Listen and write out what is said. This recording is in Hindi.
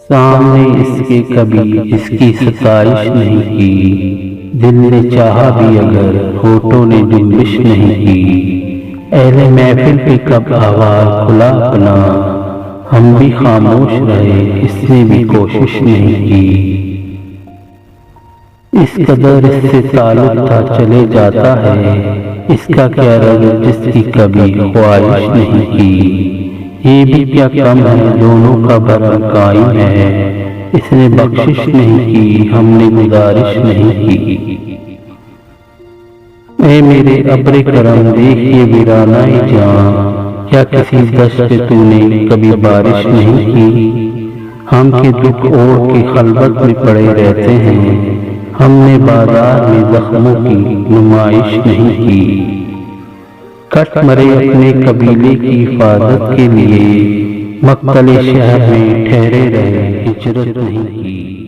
सामने इसके कभी इसकी सताइश नहीं की, दिल ने चाहा भी अगर होठों ने जुम्बिश नहीं की। अहले महफिल पे कब आवाज़ खुला अपना, हम भी खामोश रहे, इसने भी कोशिश नहीं की। इस कदर इससे ताल्लुक था चले जाता है, इसका क्या रंग जिसकी कभी ख्वाहिश नहीं की। ये भी क्या कम है, दोनों का भरम कायम है, इसने बख्शिश नहीं की, हमने गुजारिश नहीं की। ऐ मेरे अब्रे करम देख ये वीराना जान, क्या किसी दश्त पे तूने कभी बारिश नहीं की। हम के दुख ओढ़ के खलबत में पड़े रहते हैं, हमने बाजार में जख्मों की नुमाइश नहीं की। कट मरे अपने कबीले की हिफाजत के लिए, मक्तले शहर में ठहरे रहे, हिजरत नहीं की।